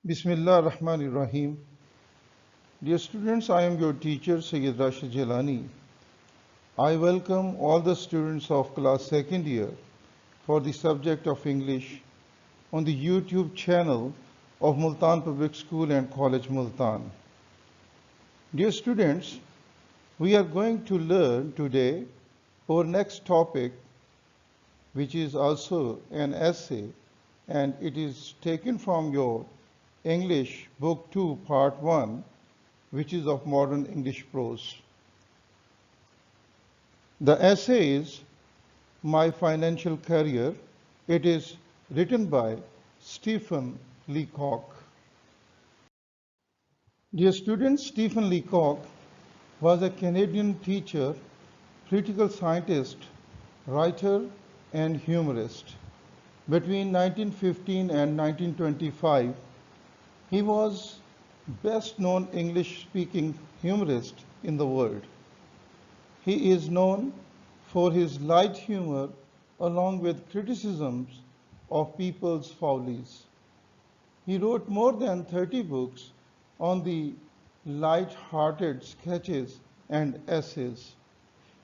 Bismillah Rahman Rahim. Dear students, I am your teacher Sayyid Rashid Jillani. I welcome all the students of class second year for the subject of English on the YouTube channel of Multan Public School and College Multan. Dear students, we are going to learn today our next topic, which is also an essay, and it is taken from your English Book 2, Part 1, which is of modern English prose. The essay is My Financial Career. It is written by Stephen Leacock. Dear students, Stephen Leacock was a Canadian teacher, political scientist, writer, and humorist. Between 1915 and 1925, he was best known English-speaking humorist in the world. He is known for his light humor along with criticisms of people's follies. He wrote more than 30 books on the light-hearted sketches and essays.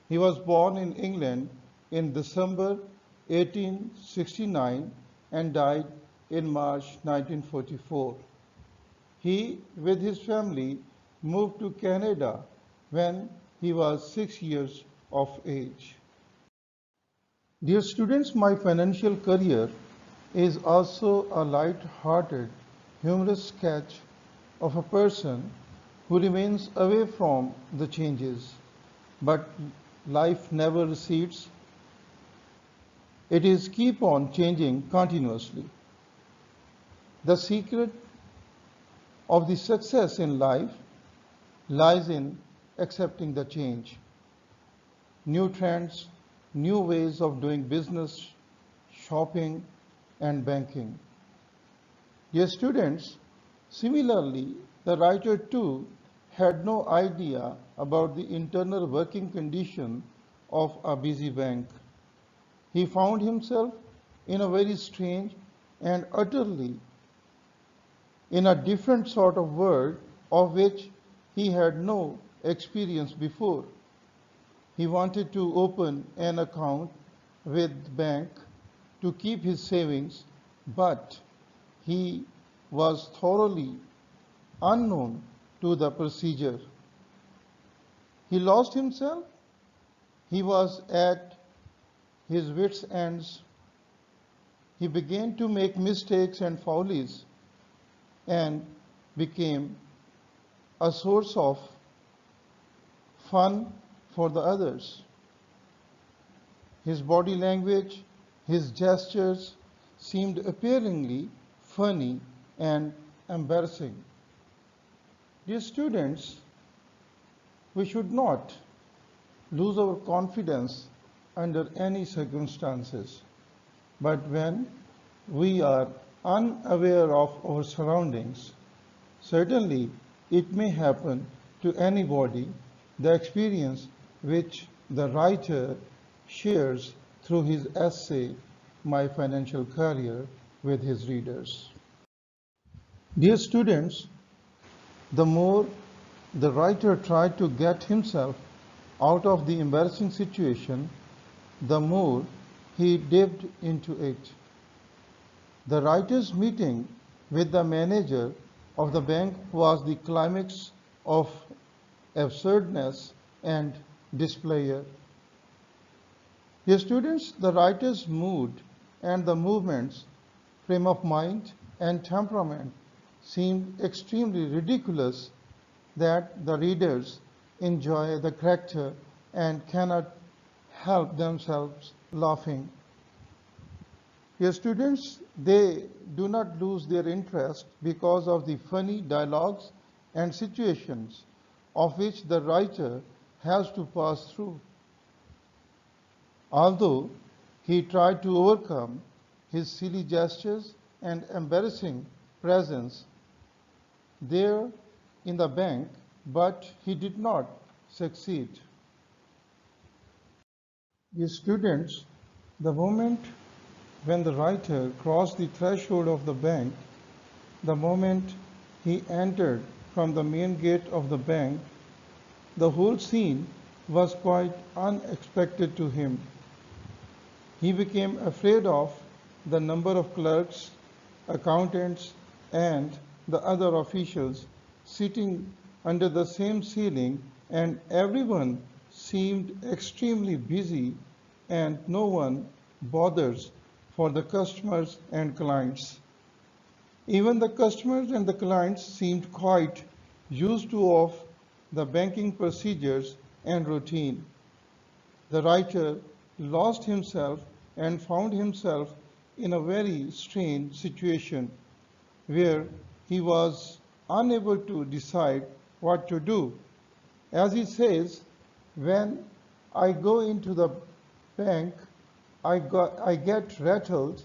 He was born in England in December 1869 and died in March 1944. He, with his family, moved to Canada when he was 6 years of age. Dear students, my financial career is also a light-hearted, humorous sketch of a person who remains away from the changes, but life never recedes. It is keep on changing continuously. The secret of the success in life lies in accepting the change. New trends, new ways of doing business, shopping, and banking. Dear students, similarly, the writer too had no idea about the internal working condition of a busy bank. He found himself in a very strange and utterly in a different sort of world of which he had no experience before. He wanted to open an account with the bank to keep his savings, but he was thoroughly unknown to the procedure. He lost himself. He was at his wits' ends. He began to make mistakes and follies and became a source of fun for the others. His body language, his gestures seemed appearingly funny and embarrassing. Dear students, we should not lose our confidence under any circumstances, but when we are unaware of our surroundings, certainly it may happen to anybody, the experience which the writer shares through his essay, My Financial Career, with his readers. Dear students, the more the writer tried to get himself out of the embarrassing situation, the more he dived into it. The writer's meeting with the manager of the bank was the climax of absurdness and displayer. Dear students, the writer's mood and the movement's frame of mind and temperament seemed extremely ridiculous that the readers enjoy the character and cannot help themselves laughing. Dear students, they do not lose their interest because of the funny dialogues and situations of which the writer has to pass through. Although he tried to overcome his silly gestures and embarrassing presence there in the bank, but he did not succeed. Dear students, the moment when the writer crossed the threshold of the bank, The moment he entered from the main gate of the bank, the whole scene was quite unexpected to him. He became afraid of the number of clerks, accountants, and the other officials sitting under the same ceiling, and everyone seemed extremely busy, and no one bothers for the customers and clients. Even the customers and the clients seemed quite used to of the banking procedures and routine. The writer lost himself and found himself in a very strange situation where he was unable to decide what to do. As he says, when I go into the bank, I get rattled,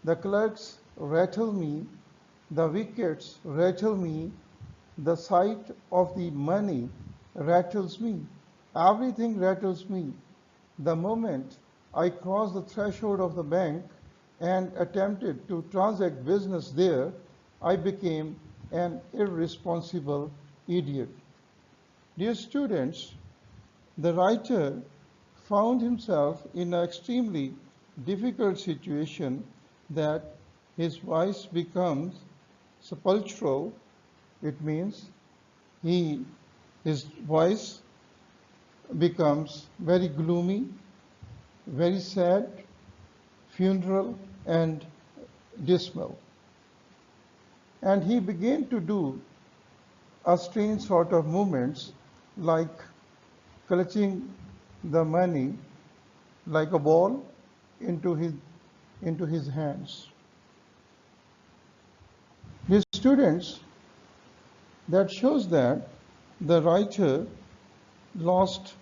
the clerks rattle me, the wickets rattle me, the sight of the money rattles me, everything rattles me. The moment I crossed the threshold of the bank and attempted to transact business there, I became an irresponsible idiot. Dear students, the writer found himself in an extremely difficult situation that his voice becomes sepulchral. It means he, his voice becomes very gloomy, very sad, funeral, and dismal. And he began to do a strange sort of movements like clutching the money like a ball into his hands. Dear students, that shows that the writer lost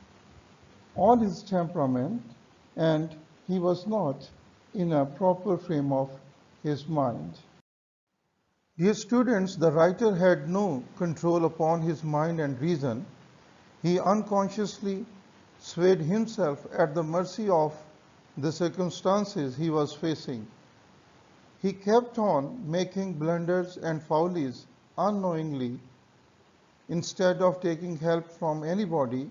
all his temperament and he was not in a proper frame of his mind. Dear students, the writer had no control upon his mind and reason. He unconsciously swayed himself at the mercy of the circumstances he was facing. He kept on making blunders and follies unknowingly. Instead of taking help from anybody,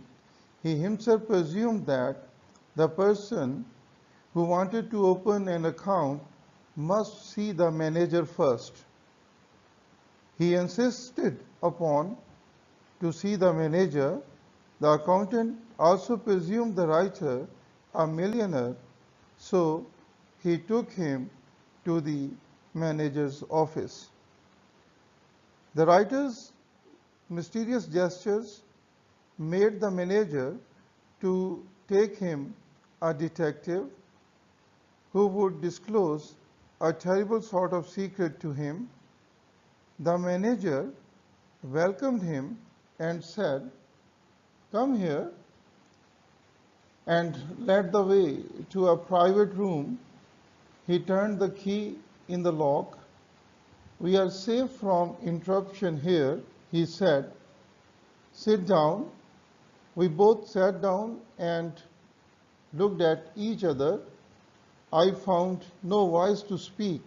he himself presumed that the person who wanted to open an account must see the manager first. He insisted upon to see the manager. The accountant also presumed the writer a millionaire, so he took him to the manager's office. The writer's mysterious gestures made the manager to take him a detective who would disclose a terrible sort of secret to him. The manager welcomed him and said, "Come here," and led the way to a private room. He turned the key in the lock. "We are safe from interruption here," he said. "Sit down." We both sat down and looked at each other. I found no voice to speak.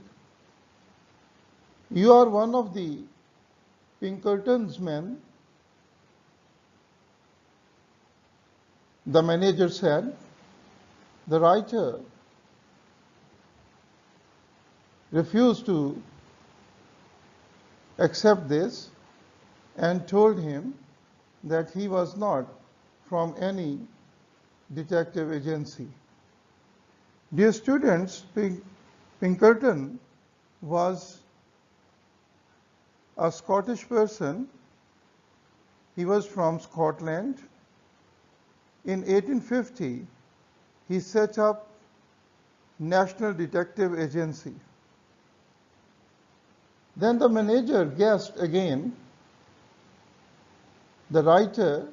"You are one of the Pinkerton's men," the manager said. The writer refused to accept this and told him that he was not from any detective agency. Dear students, Pinkerton was a Scottish person. He was from Scotland. In 1850, he set up National Detective Agency. Then the manager guessed again. The writer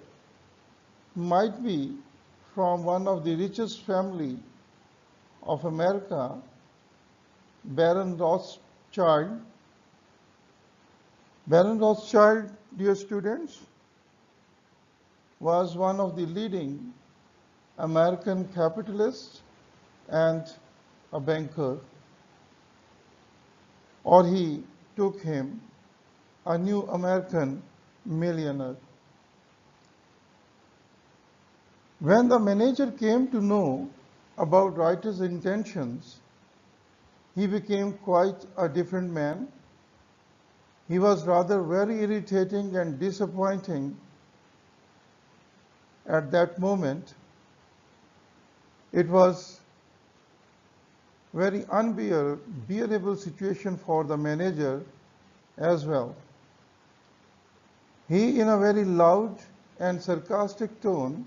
might be from one of the richest family of America, Baron Rothschild. Baron Rothschild, dear students, was one of the leading American capitalists and a banker, or he took him a new American millionaire. When the manager came to know about writer's intentions, he became quite a different man. He was rather very irritating and disappointing at that moment. It was very unbearable situation for the manager as well. He, in a very loud and sarcastic tone,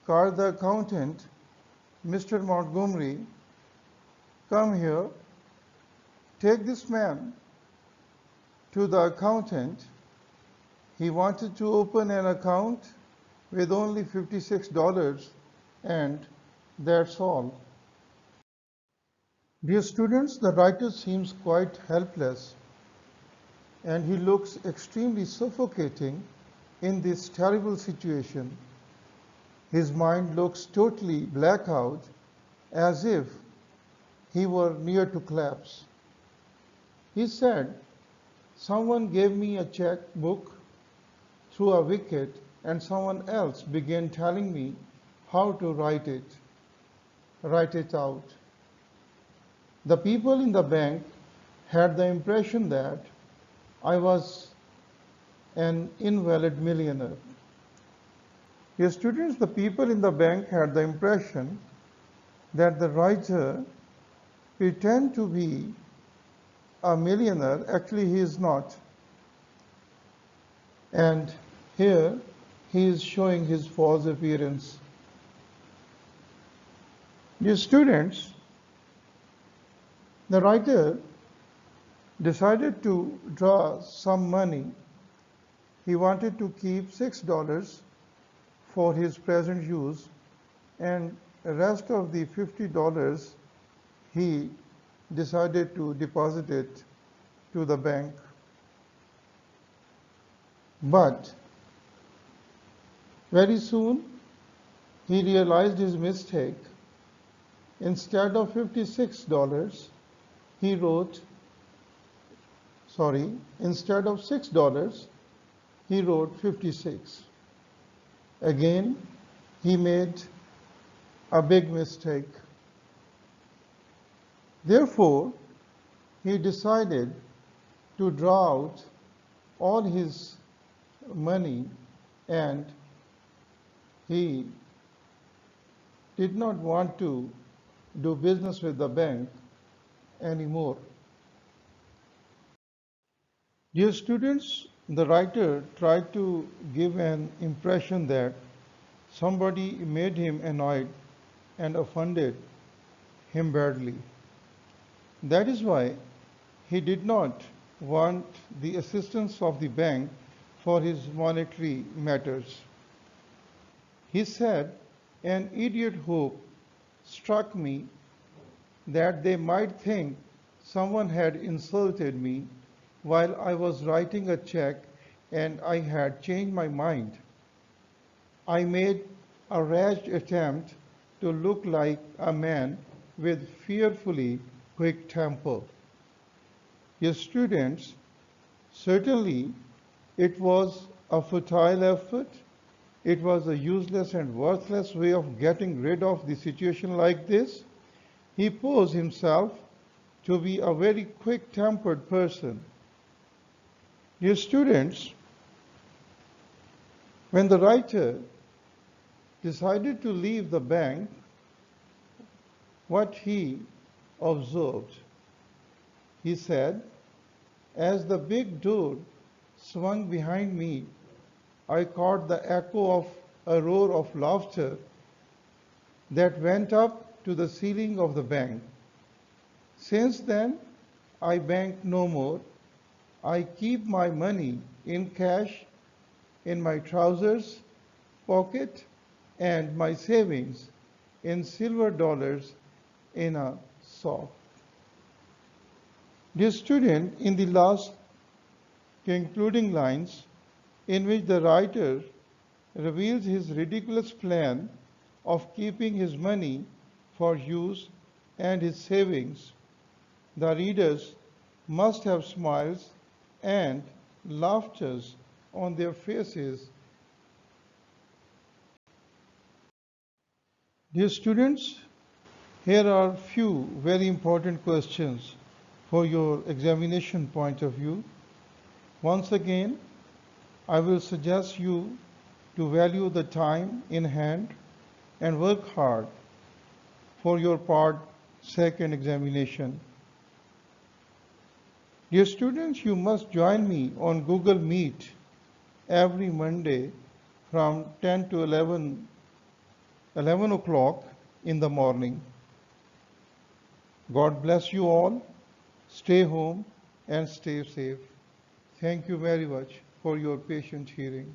called the accountant, Mr. Montgomery, come here, take this man to the accountant. He wanted to open an account with only $56, and that's all. Dear students, the writer seems quite helpless, and he looks extremely suffocating in this terrible situation. His mind looks totally black out, as if he were near to collapse. He said, someone gave me a checkbook through a wicket, and someone else began telling me how to write it out. The people in the bank had the impression that I was an invalid millionaire. Dear students, the people in the bank had the impression that the writer pretended to be a millionaire. Actually, he is not. And here he is showing his false appearance. Dear students, the writer decided to draw some money. He wanted to keep $6 for his present use, and the rest of the $50 he decided to deposit it to the bank. But very soon he realized his mistake. Instead of $56, instead of $6, he wrote 56. Again, he made a big mistake. Therefore, he decided to draw out all his money, and he did not want to do business with the bank anymore. Dear students, the writer tried to give an impression that somebody made him annoyed and offended him badly. That is why he did not want the assistance of the bank for his monetary matters. He said, an idiot hope struck me that they might think someone had insulted me while I was writing a check and I had changed my mind. I made a rash attempt to look like a man with fearfully quick temper. Yes, students, certainly it was a futile effort. It was a useless and worthless way of getting rid of the situation like this. He posed himself to be a very quick-tempered person. Dear students, when the writer decided to leave the bank, what he observed, he said, as the big door swung behind me, I caught the echo of a roar of laughter that went up to the ceiling of the bank. Since then, I bank no more. I keep my money in cash in my trousers pocket and my savings in silver dollars in a sock. Dear student, in the last concluding lines, in which the writer reveals his ridiculous plan of keeping his money for use and his savings, the readers must have smiles and laughters on their faces. Dear students, here are few very important questions for your examination point of view. Once again, I will suggest you to value the time in hand and work hard for your part second examination. Dear students, you must join me on Google Meet every Monday from 10 to 11 o'clock in the morning. God bless you all. Stay home and stay safe. Thank you very much for your patient hearing.